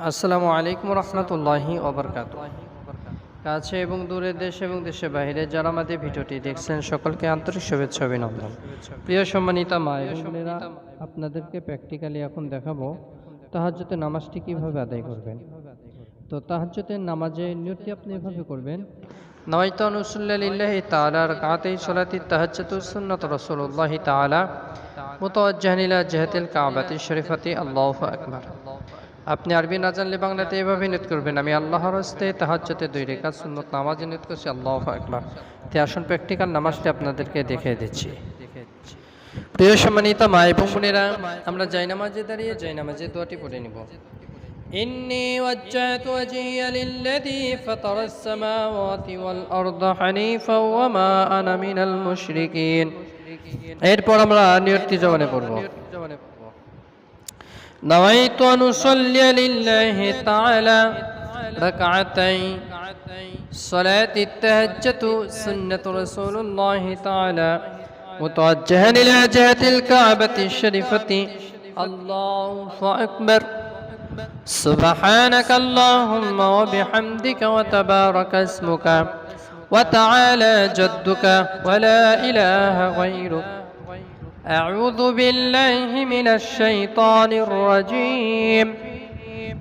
আসসালামু আলাইকুম রহমতুল্লাহি ওবরকাতুহ। কাছে এবং দূরে, দেশ এবং দেশের বাইরে যারা আমাদের ভিডিওটি দেখছেন সকলকে আন্তরিক শুভেচ্ছা অভিনন্দন। প্রিয় সম্মানিত মা এবং বোনেরা, আপনাদেরকে প্র্যাকটিক্যালি এখন দেখাবো তাহাজ্জুদের নামাজটি কিভাবে আদায় করবেন। তো তাহাজ্জুদের নামাজে নিয়তটি আপনি এভাবে করবেন: নওয়াইতু আন উসাল্লি লিল্লাহি তাআলা রাকাতাই সালাতি তাহাজ্জুদু সুন্নাত রাসূলুল্লাহি তাআলা মুতাওয়াজ্জিহান ইলা জিহাতিল কাবাতি শরীফাতি আল্লাহু আকবার। আপনি আরবি না জানলে বাংলাতে এভাবে নিয়ত করবেন: আমি আল্লাহর হস্তে তাহাজ্জুদে 2 রাকাত সুন্নত নামাজে নিয়ত করছি, আল্লাহু আকবার। তে আসুন প্র্যাকটিক্যাল নামাজটি আপনাদেরকে দেখিয়ে দিচ্ছি। প্রিয় সম্মানিত মা এবং বোনেরা, আমরা জায়নামাজে দাঁড়িয়ে জায়নামাজে দোয়াটি পড়ে নিব। ইন্নী ওয়াজ্জাহতু ওয়াজহিয়া লিল্লাযী ফাতারাস সামাওয়াতি ওয়াল আরদা হানিফা ওয়া মা আনা মিনাল মুশরিকিন। এরপর আমরা নিয়তটি জবানে পড়ব: نويت أن أصلي لله تعالى ركعتين صلاة التهجد سنة رسول الله تعالى متوجها إلى جهة الكعبة الشريفة الله أكبر. سبحانك اللهم وبحمدك وتبارك اسمك وتعالى جدك ولا إله غيرك. أعوذ بالله من الشيطان الرجيم.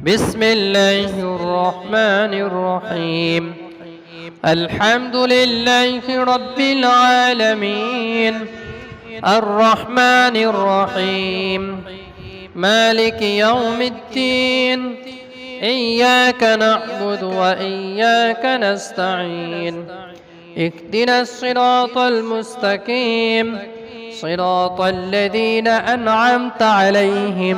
بسم الله الرحمن الرحيم. الحمد لله رب العالمين الرحمن الرحيم مالك يوم الدين إياك نعبد وإياك نستعين اهدنا الصراط المستقيم صراط الذين أنعمت عليهم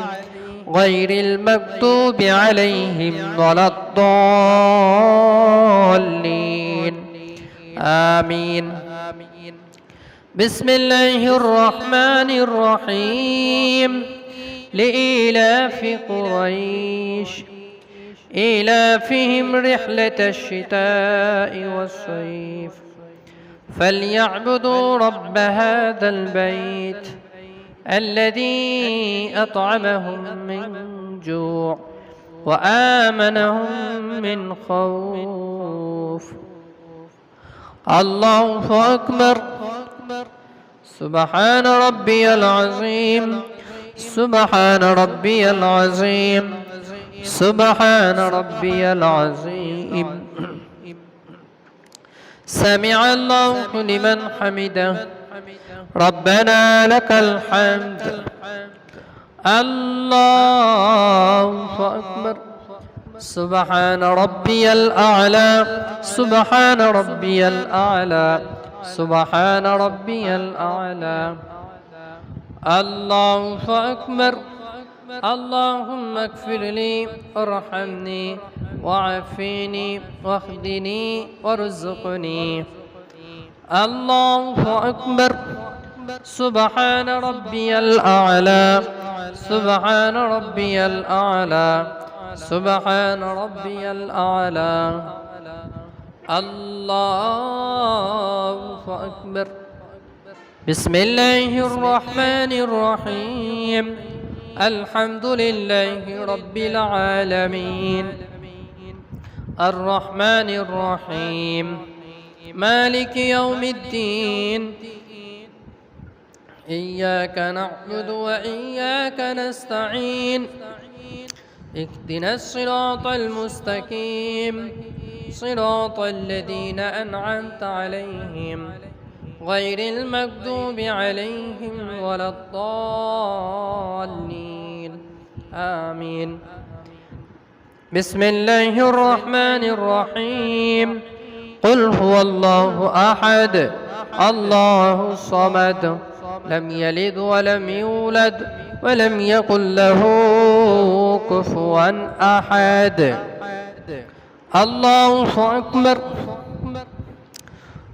غير المغضوب عليهم ولا الضالين آمين. بسم الله الرحمن الرحيم. لإيلاف قريش إيلافهم رحلة الشتاء والصيف فليعبدوا رب هذا البيت الذي أطعمهم من جوع وآمنهم من خوف. الله أكبر. سبحان ربي العظيم سبحان ربي العظيم سبحان ربي العظيم. سمع الله لمن حمده ربنا لك الحمد. الله أكبر. سبحان ربي الأعلى سبحان ربي الأعلى سبحان ربي الأعلى. الله أكبر. اللهم اغفر لي وارحمني وعافني واهدني وارزقني. الله أكبر. سبحان ربي الأعلى سبحان ربي الأعلى سبحان ربي الأعلى. الله أكبر. بسم الله الرحمن الرحيم. الحمد لله رب العالمين الرحمن الرحيم مالك يوم الدين إياك نعبد وإياك نستعين اهدنا الصراط المستقيم صراط الذين أنعمت عليهم غير المغضوب عليهم ولا الضالين آمين. بسم الله الرحمن الرحيم. قل هو الله أحد الله الصمد لم يلد ولم يولد ولم يكن له كفوا أحد. الله أكبر.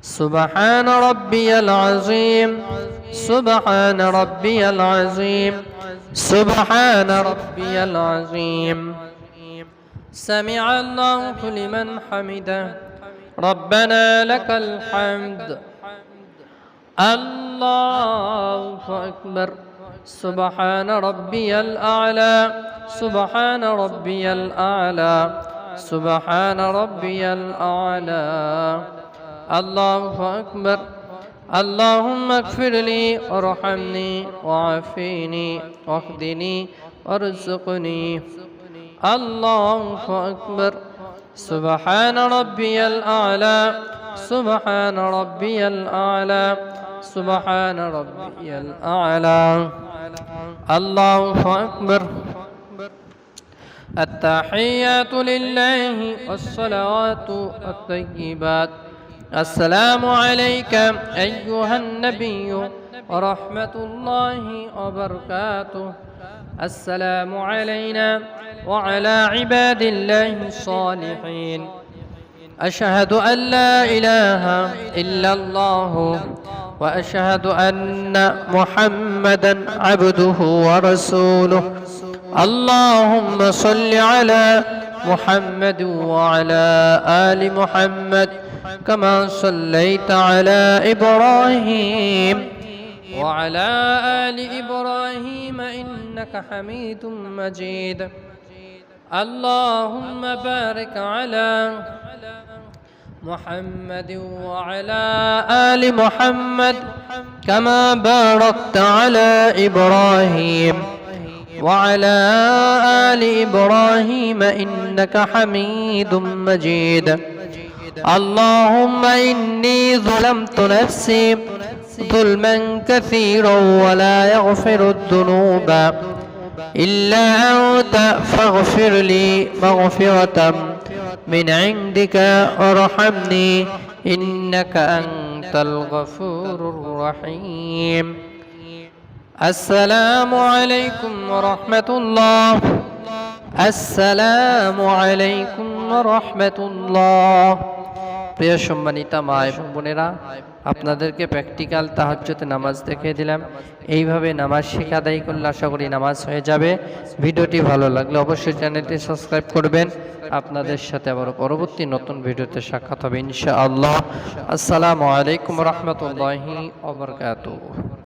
سبحان ربي العظيم سبحان ربي العظيم سبحان ربي العظيم. سمع الله لمن حمده ربنا لك الحمد. الله أكبر. سبحان ربي الأعلى سبحان ربي الأعلى سبحان ربي الأعلى الله أكبر اللهم اغفر لي وارحمني وعافني واهدني وارزقني الله أكبر سبحان ربي الأعلى سبحان ربي الأعلى سبحان ربي الأعلى الله أكبر التحيات لله والصلوات الطيبات السلام عليك أيها النبي ورحمة الله وبركاته السلام علينا وعلى عباد الله الصالحين أشهد أن لا إله إلا الله وأشهد أن محمدا عبده ورسوله اللهم صل على محمد وعلى آل محمد كما صليت على إبراهيم وعلى آل إبراهيم إنك حميد مجيد اللهم بارك على محمد وعلى آل محمد كما باركت على إبراهيم وعلى آل إبراهيم إنك حميد مجيد اللهم إني ظلمت نفسي ظلما كثيرا ولا يغفر الذنوب إلا أنت فاغفر لي مغفرة من عندك وارحمني إنك أنت الغفور الرحيم السلام عليكم ورحمة الله السلام عليكم ورحمة الله প্রিয় সম্মানিতা মা এবং বোনেরা, আপনাদেরকে প্র্যাকটিক্যাল তাহাজ্জুদ নামাজ দেখিয়ে দিলাম। এইভাবে নামাজ শিখে আদায় করলে আশা করি নামাজ হয়ে যাবে। ভিডিওটি ভালো লাগলে অবশ্যই চ্যানেলটি সাবস্ক্রাইব করবেন। আপনাদের সাথে আবার পরবর্তী নতুন ভিডিওতে সাক্ষাৎ হবে ইনশাআল্লাহ। আসসালামু আলাইকুম রহমতুল্লাহি ওয়া বারাকাতুহু।